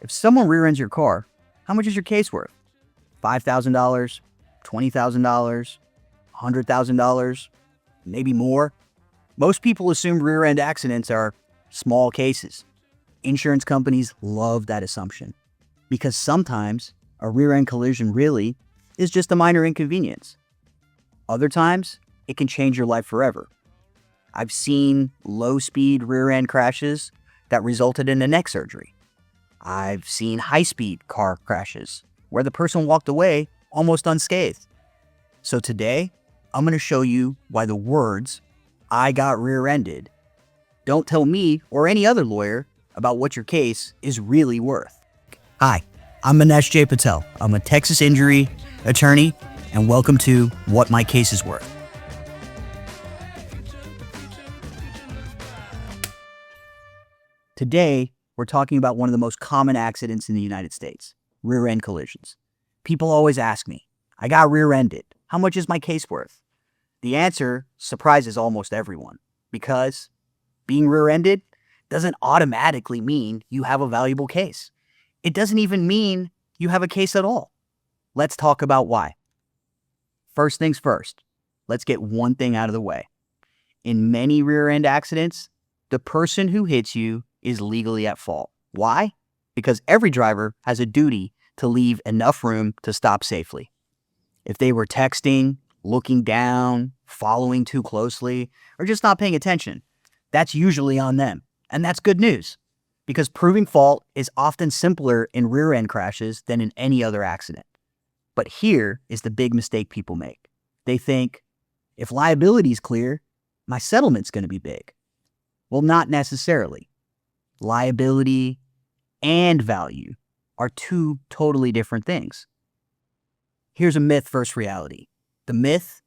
If someone rear-ends your car, how much is your case worth? $5,000, $20,000, $100,000, maybe more? Most people assume rear-end accidents are small cases. Insurance companies love that assumption because sometimes a rear-end collision really is just a minor inconvenience. Other times, it can change your life forever. I've seen low-speed rear-end crashes that resulted in a neck surgery. I've seen high-speed car crashes where the person walked away almost unscathed. So today, I'm going to show you why the words, "I got rear-ended," don't tell me or any other lawyer about what your case is really worth. Hi, I'm Manesh J. Patel. I'm a Texas injury attorney, and welcome to What My Case is Worth. Today, we're talking about one of the most common accidents in the United States, rear-end collisions. People always ask me, I got rear-ended. How much is my case worth? The answer surprises almost everyone because being rear-ended doesn't automatically mean you have a valuable case. It doesn't even mean you have a case at all. Let's talk about why. First things first, let's get one thing out of the way. In many rear-end accidents, the person who hits you is legally at fault. Why? Because every driver has a duty to leave enough room to stop safely. If they were texting, looking down, following too closely, or just not paying attention, that's usually on them. And that's good news, because proving fault is often simpler in rear-end crashes than in any other accident. But here is the big mistake people make. They think, if liability is clear, my settlement's going to be big. Well, not necessarily. Liability and value are two totally different things. Here's a myth versus reality. The myth,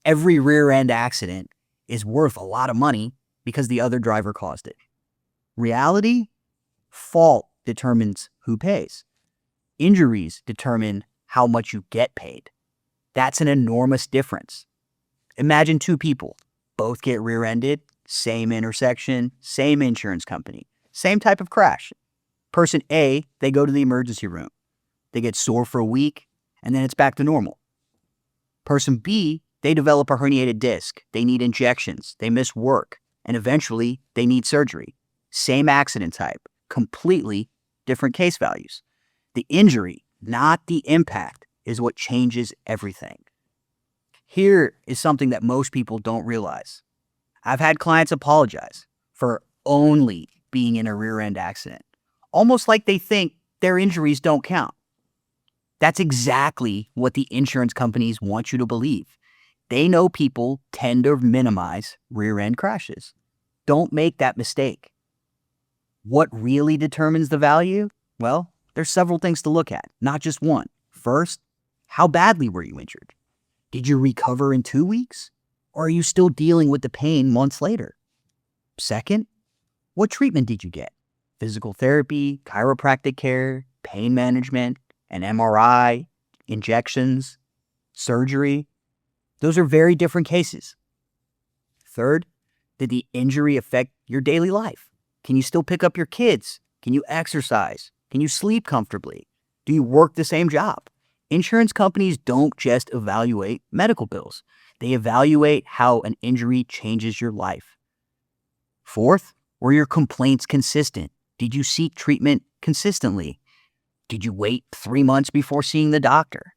every rear-end accident is worth a lot of money because the other driver caused it. Reality, fault determines who pays. Injuries determine how much you get paid. That's an enormous difference. Imagine two people, both get rear-ended, same intersection, same insurance company, same type of crash. Person A, they go to the emergency room. They get sore for a week, and then it's back to normal. Person B, they develop a herniated disc. They need injections. They miss work, and eventually they need surgery. Same accident type, completely different case values. The injury, not the impact, is what changes everything. Here is something that most people don't realize. I've had clients apologize for only being in a rear-end accident, almost like they think their injuries don't count. That's exactly what the insurance companies want you to believe. They know people tend to minimize rear-end crashes. Don't make that mistake. What really determines the value? Well, there's several things to look at, not just one. First, how badly were you injured? Did you recover in 2 weeks? Or are you still dealing with the pain months later? Second, what treatment did you get? Physical therapy, chiropractic care, pain management, an MRI, injections, surgery. Those are very different cases. Third, did the injury affect your daily life? Can you still pick up your kids? Can you exercise? Can you sleep comfortably? Do you work the same job? Insurance companies don't just evaluate medical bills. They evaluate how an injury changes your life. Fourth, were your complaints consistent? Did you seek treatment consistently? Did you wait 3 months before seeing the doctor?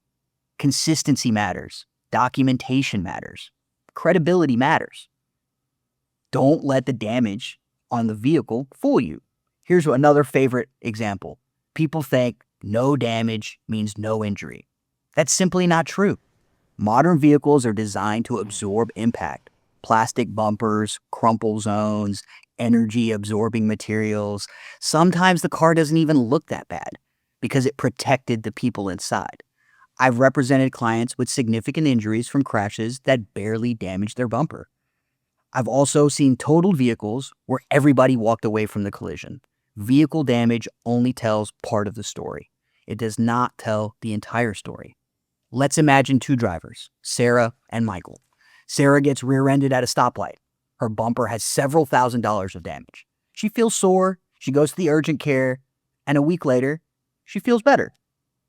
Consistency matters. Documentation matters. Credibility matters. Don't let the damage on the vehicle fool you. Here's another favorite example. People think no damage means no injury. That's simply not true. Modern vehicles are designed to absorb impact. Plastic bumpers, crumple zones, energy-absorbing materials. Sometimes the car doesn't even look that bad because it protected the people inside. I've represented clients with significant injuries from crashes that barely damaged their bumper. I've also seen totaled vehicles where everybody walked away from the collision. Vehicle damage only tells part of the story. It does not tell the entire story. Let's imagine two drivers, Sarah and Michael. Sarah gets rear-ended at a stoplight. Her bumper has several $1,000s of damage. She feels sore. She goes to the urgent care. and a week later, she feels better.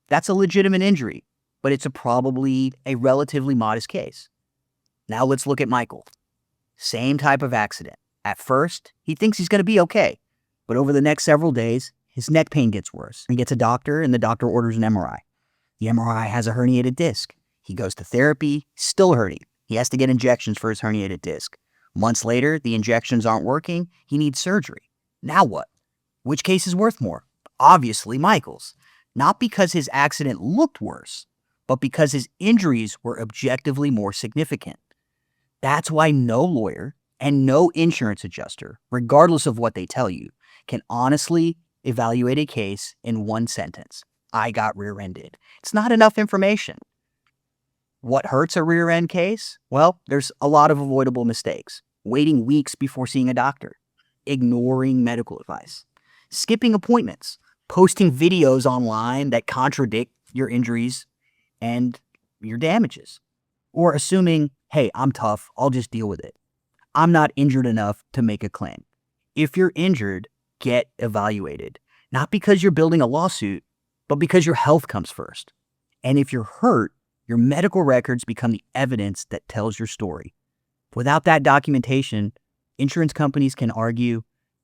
That's a legitimate injury, but it's probably a relatively modest case. Now let's look at Michael. Same type of accident. At first, he thinks he's going to be okay, but over the next several days, his neck pain gets worse. He gets a doctor, and the doctor orders an MRI. The MRI has a herniated disc. He goes to therapy, still hurting. He has to get injections for his herniated disc. Months later, the injections aren't working. He needs surgery. Now what? Which case is worth more? Obviously, Michael's. Not because his accident looked worse, but because his injuries were objectively more significant. That's why no lawyer and no insurance adjuster, regardless of what they tell you, can honestly evaluate a case in one sentence. I got rear-ended. It's not enough information. What hurts a rear-end case? Well, there's a lot of avoidable mistakes. Waiting weeks before seeing a doctor, ignoring medical advice, skipping appointments, posting videos online that contradict your injuries and your damages, or assuming, hey, I'm tough, I'll just deal with it. I'm not injured enough to make a claim. If you're injured, get evaluated. Not because you're building a lawsuit, but because your health comes first. And if you're hurt, your medical records become the evidence that tells your story. Without that documentation, insurance companies can argue,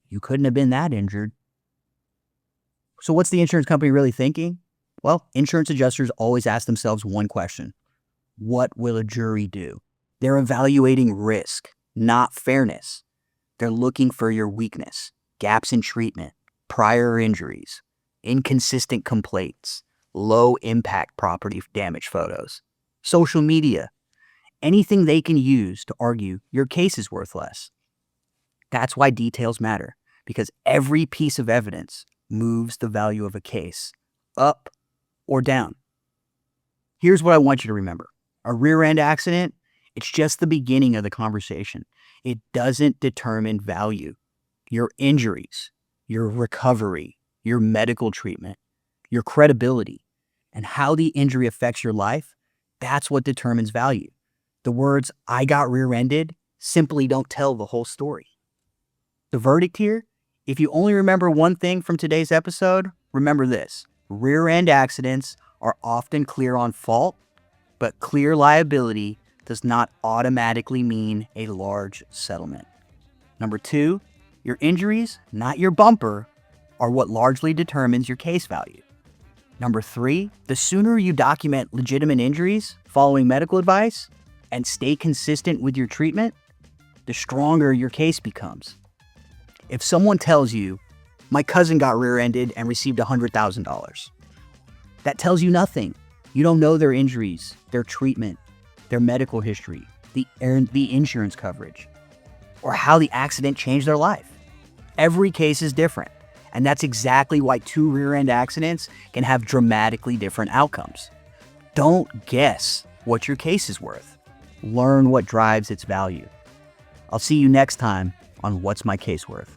you couldn't have been that injured. So what's the insurance company really thinking? Well, insurance adjusters always ask themselves one question. What will a jury do? They're evaluating risk, not fairness. They're looking for your weakness, gaps in treatment, prior injuries, inconsistent complaints, low impact property damage photos, social media, anything they can use to argue your case is worth less. That's why details matter, because every piece of evidence moves the value of a case up or down. Here's what I want you to remember. A rear-end accident, it's just the beginning of the conversation. It doesn't determine value. Your injuries, your recovery, your medical treatment, your credibility, and how the injury affects your life, that's what determines value. The words, I got rear-ended, simply don't tell the whole story. The verdict here, if you only remember one thing from today's episode, remember this. Rear-end accidents are often clear on fault, but clear liability does not automatically mean a large settlement. Number 2, your injuries, not your bumper, are what largely determines your case value. Number 3, the sooner you document legitimate injuries following medical advice and stay consistent with your treatment, the stronger your case becomes. If someone tells you, my cousin got rear-ended and received $100,000, that tells you nothing. You don't know their injuries, their treatment, their medical history, the insurance coverage, or how the accident changed their life. Every case is different, and that's exactly why 2 rear-end accidents can have dramatically different outcomes. Don't guess what your case is worth. Learn what drives its value. I'll see you next time on What's My Case Worth?